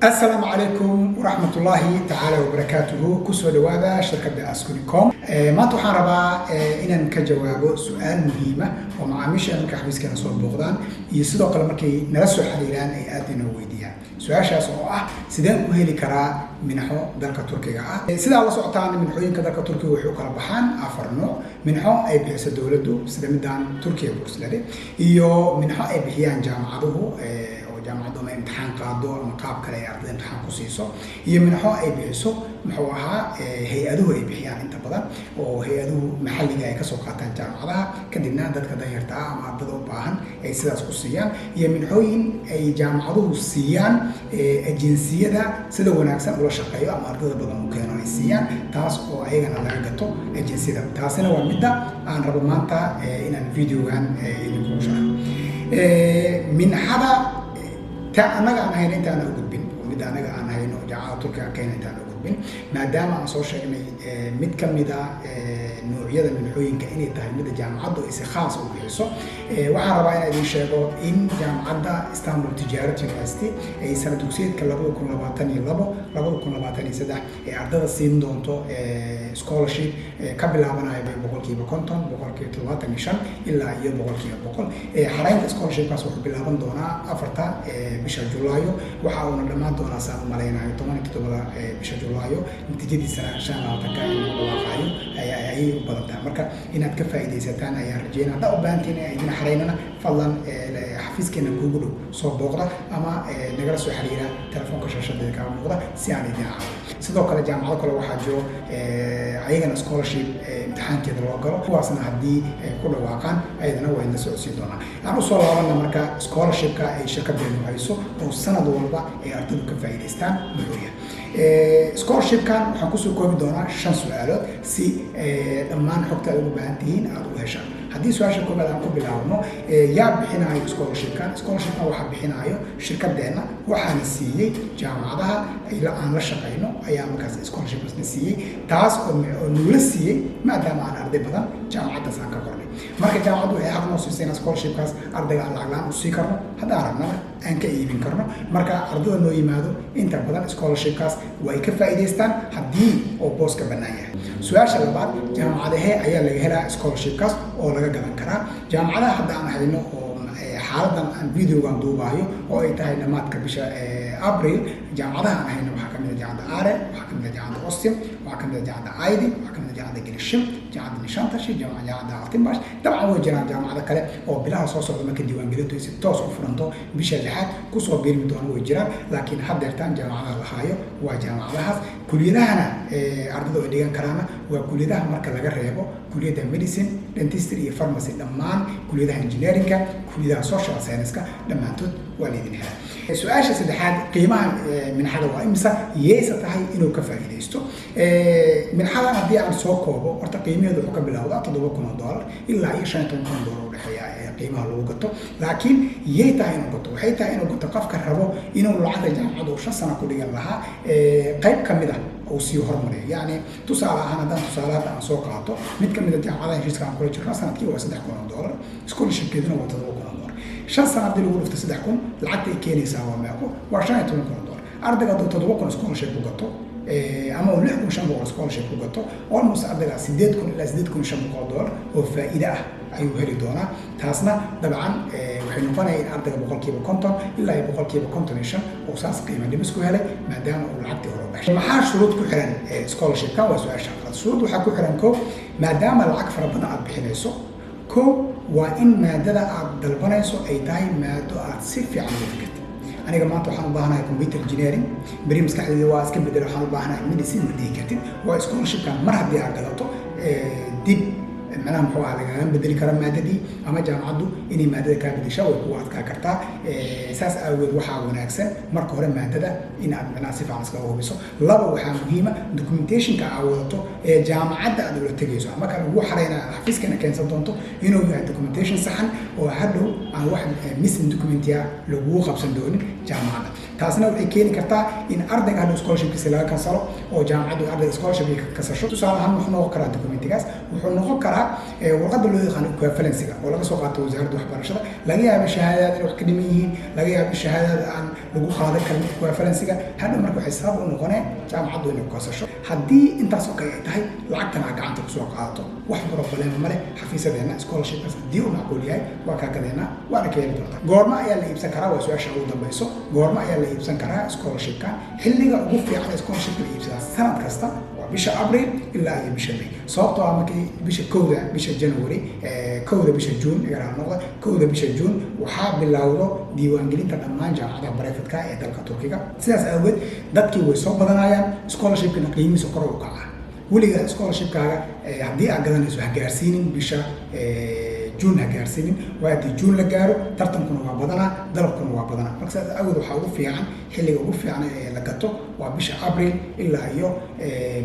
السلام عليكم ورحمة الله تعالى وبركاته. كسو دوادا شركة أسكونيكوم. ما توحان ربا إن كجوابه سؤال مهمة ومعاميش أنك حبيس كنا صور بغضان يصدق قلمكي نرسو حديران أي آدنا ويديا. سؤال شاسو سيدان كهيلي كرا منحو دالك تركيا. سيدا الله سعطان من حوين كدالك تركيا وحوك ربحان أفرنو منحو أي بيحس دولدو سيدا مدان تركيا بورسلالي إيو منحو أي بيحيان جامعته جامعة ما امتحان قادو أما قاب كلا يعرض امتحان قصيصه يمنحو أي بيحسو محوها هيئته أي بيحيان انت بدن وهيئته محلي جاي كسوقاتان جامعة كدينا دad كدا يرتاع أما عددو باهن أي سداس قصيان يمنحوين أي جامعته سيان الجنسية ده سدا وناكسن ولا شقيو أما عدد بدن مكانه السيان تاس أو أيغنا لعقته الجنسية ده تاسنا ومدة عن رب مانتا إن الفيديو عن يكون شرح من حدا أنا عن هاي أنت أنا أقول بين ومدة أنا عن هاي نوع تركيا كين أنت أنا أقول بين ما دام أنا صور شيء مد كم مدة نوعية من حوين كأني تاي مدة جامعة دو إس خاص وبيحسو وعرب أنا دي شيء إن جامعة إستانبول تجارة يونيفرسيتي أي سنة دوسيت كلابو كل لباتني لابو كل لباتني سده عدد السين دونتو سكولرشيب قبل عمنا بقول كي بكونتون بقول كي تلوات نشان إلا يه بقول كي بقول حرين سكولرشيب كاس وحب العبن دونا أفرتا بشهر جولايو وحاولنا لما دونا سنة ملايين هاي طبعا كتبنا بشهر جولايو نتيجة السنة شان عطاك الواقعي أي بدرتها مركا إن أتكفى إذا ستان أي رجينا ده أبانتنا إذا حرينا فضلا حفيز كنا جوجل صوب بقرة أما نجلس حريرة تلفون كشاشة ذيك بقرة سيعني دينا sidoo kale jaamacado kale waxaa jiro ayagana scholarship imtixaankeeda loo galo kuwaasna haddii ku dhawaaqaan ayadana waa inla socodsiin doonaa aan usoo laabana marka scholarshipka ay shirkadeenu hayso oo sanad walba ay ardaydu ka faa'iidaystaan muxuu yahay scholarshipkan waxaan kusoo koobi doonaa 5 su'aalood si dhammaan xogta aad ugu baahan tihiin aad u heshaan haddii su-aasha koobaad aan ku bilaabno yaa bixinayo scholarshipkan waxaa bixinayo shirkadeena waxaana siiyey jaamacadaha aan la shaqayno ayaa markaas scholarshipna siiyey taas oo nula siiyey maadaama aan arday badan jaamacadaas aan ka qornay marka jaamacaddu waxay xaq noo siisay scholarshipkaas ardayga aan lacag la'aan u sii karno haddaan aragnana aan ka iibin karno marka ardayda noo yimaado inta badan scholarshipkaas way ka faa'iidaystaan haddii oo booska bannaan yahay su-aasha labaad jaamacadahee ayaa laga helaa scholarshipkaas oo laga gadan karaa jaamacadaha hadda aan hayno oo xaaladan aan videogan duubayo oo ay tahay dhamaadka bisha abril jaamacadaha aan hayno waxaa kamid ah jaamacadda are waxaa kamid ah jaamacadda austin waxaa kamid ah jaamacadda aidi waxaa kamid ah jaamacadda gelishim jaamacadda nishantashi jaamacadda altimbash dabcan way jiraan jaamacado kale oo bilaha soo socda marka diiwaangelintu si toos u furanto bisha lixaad kusoo biirmi doona way jiraan laakiin haddeertaan jaamacadaha la haayo waa jaamacadahaas kuliyadahana ardayda ay dhigan karaana waa kuliyadaha marka laga reebo kuliyadda medicine dentistry iyo pharmacy dhammaan kuliyadaha engineeringa kuliyadaha social science-ka dhammaantood waa leedin helaa su-aasha saddexaad qiimaha minxada waa imisa yeesa tahay inuu ka faa'iidaysto minxadan haddii aan soo koobo horta qiimaheedu wuxuu ka bilowdaa $7,000 ilaa iyo $15,000 u dhexeeya qiimaha lagu gato laakiin yey tahay inuu gato waxay tahay inuu gato qofka rabo inuu lacagta jaamacadda uu 5 sano ku dhigan lahaa qayb ka mid ah oo sii horumariyo yani tusaale ahaan haddaan tusaalaha aan soo qaato mid ka mid ah jaamacadaha heshiiska aan kula jirno sanadkii waa $3,000 scholarshipkeeduna waa $7,000 5 sano haddii lagu dhufto 3,000 lacagta ay keenaysaa waa meeqo waa $15,000 ardayga hadduu 7,000 scholarship ku gato ama uu 6,500 scholarship ku gato almost ardayga 8,000 ilaa $8,500 oo faa'iido ah ayuu heli doonaa taasna dabcan waxay noqonaya in ardayga boqolkiiba 50 ilaa iyo boqolkiiba 55 oo saas qiimo dhibis ku helay maadaama uu lacagtii hore u baxshay maxaa shuruud ku xiran scholarshipkan waa su-aasha afraad shuruud waxaa ku xiran koow maadaama lacag fara badan aad bixinayso koow waa in maadada aad dalbanayso ay tahay maado aad si fiican uga fikirtid aniga maanta waxaan u baahanahay computer engineering beri maskaxdayda waa iska bedel waxaan u baahanahay medicine ma dhihi kartid waa scholarshipkan mar haddii aad galato dib معناها محوها على بدل كرام مادتي أما جامعة إني مادة كابل شوي قوات كاكرتا أساس أول وحى وناكسن مركو هرم مادة إن أنا صفة عن سكوا بيسو لبا وحى مهمة documentation كعوضته جامعة أدولة تجيزه أما كان هو حرينا حفيز كنا كان صدقته إنه documentation صحن وهذا عن واحد missing documentيا لو خبصن دون جامعة taasna waxay keeni kartaa in ardayga haduu scholarshipkiisa laga kansalo oo jaamacaddu ardayga scholarshipka kasasho tusaale ahaan wuxuu noqon karaa dokumentigaas wuxuu noqon karaa warqadda loo yaqaan equivalency oo laga soo qaato wasaaradda waxbarashada laga yaabo shahaadada wax ka dhiman yihiin laga yaabo shahaadada aan lagu qaadan karin equivalency-ga hadhow marka waxay sabab u noqonee jaamacaddu inay koosasho haddii intaas oo kale ay tahay lacagtana aad gacanta kusoo qaadato wax problema male xafiisadeena scholarshipkaas haddii uu macquul yahay waa kaa gadeena waana ka heli doontaa goorma ayaa la iibsan karaa waa su-aasha ugu dambayso goorma ayaa la iibsan karaa scholarshipka xilliga ugu fiican ee scholarshipka la iibsadaa sanad kasta bisha Abriil ilaa iyo bisha May sababtoo ah markii bisha kowda bisha January kowda bisha June igara noqda kowda bisha June waxaa bilowdo diiwaangelinta dhammaan jaamacadaha barefadka ee dalka Turkiga sidaas awgeed dadkii way soo badanayaan scholarshipkana qiimihiisa kor u kaca weliga scholarshipkaaga haddii aad gadanayso ha gaarsiinin bisha June ha gaarsiinin waa haddii June la gaaro tartankuna waa badanaa dalabkuna waa badanaa marka sidaas awgeed waxaa ugu fiican xilliga ugu fiican ee la gato waa bisha Abriil ilaa iyo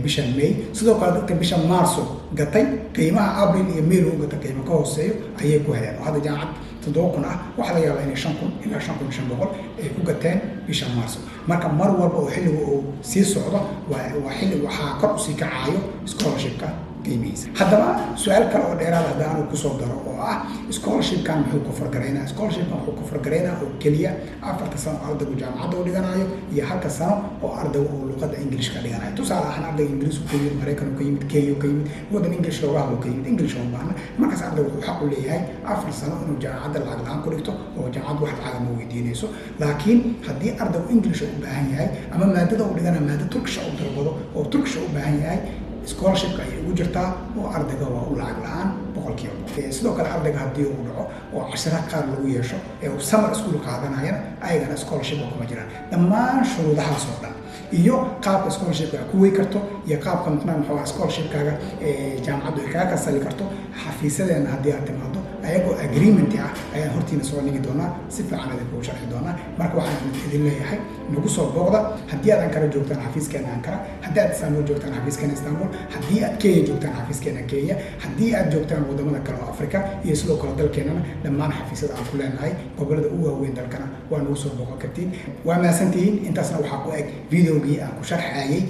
bisha May sidoo kale dadka bisha Maarso gatay qiimaha Abriil iyo May loo gatay qiimo ka hooseeyo ayay ku heleen hadda jaamacad 7,000 ah waxa laga yaabaa inay 5,000 ilaa 5,500 ay ku gateen bisha Maarso marka mar walba oo xilliga uu sii socdo waa xilli waxaa kor u sii kacayo scholarshipka qiimihiisa haddaba su'aal kale oo dheeraad ah hadaan ku soo daro oo ah scholarshipkan muxuu ku fargareynaa scholarshipkan wuxuu ku fargareynaa oo kaliya 4 sano ardaygu jaamacadda u dhiganayo iyo 1 sano oo ardaygu uu luqadda Ingiriiska dhiganayo tusaale ahaan ardayga Ingiriis ku yimid Mareykan ku yimid Kenya ku yimid wadan Ingiriis looga hadlo ku yimid Ingiriis oo baahna markaas ardaygu wuxuu xaq u leeyahay 4 sano inuu jaamacadda lacag la'aan ku dhigto oo jaamacaddu wax lacag ma weydiinayso laakiin haddii ardaygu Ingiriis u baahan yahay ama maadada uu dhiganayo maadada Turkish u dalbado oo Turkish u baahan yahay scholarship ay ugu jirtaa oo ardayga waa u lacag la'aan boqolkiiba sidoo kale ardayga haddii uu dhaco oo cashara qaar lagu yeesho ee uu summer school qaadanayana ayagana scholarship kuma jiraan dhammaan shuruudahaas oo dhan iyo qaabka scholarship ku way karto iyo qaabka maxaa scholarship-kaaga jaamacaddu ay kaga kasali karto xafiisadeena haddii aad timaado ayagoo agreement ah ayaan hortiina soo dhigi doonaa si fiican idin kuu sharxi doonaa marka waxaan idin leeyahay nagu soo booqda haddii aad Ankara joogtaan xafiiskeena Ankara haddii aad Istanbul joogtaan xafiiskeena Istanbul haddii aad Kenya joogtaan xafiiskeena Kenya haddii aad joogtaan wadamada kale oo Afrika iyo sidoo kale dalkeenana dhammaan xafiisada aan ku leenahay gobolada ugu waaweyn dalkana waa nagu soo booqan kartiin waa mahadsantihiin intaasna waxaa ku eg videogii aan ku sharxayay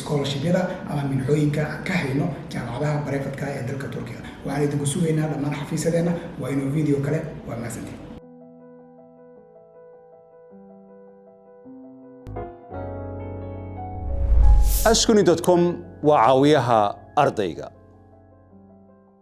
scholarship-yada ama minxooyinka aan ka hayno jaamacadaha barefadka ee dalka Turkiga waxaan idinku sugaynaa dhammaan xafiisadeena waa inuu video kale waa mahadsantihiin askuni.com waa caawiyaha ardayga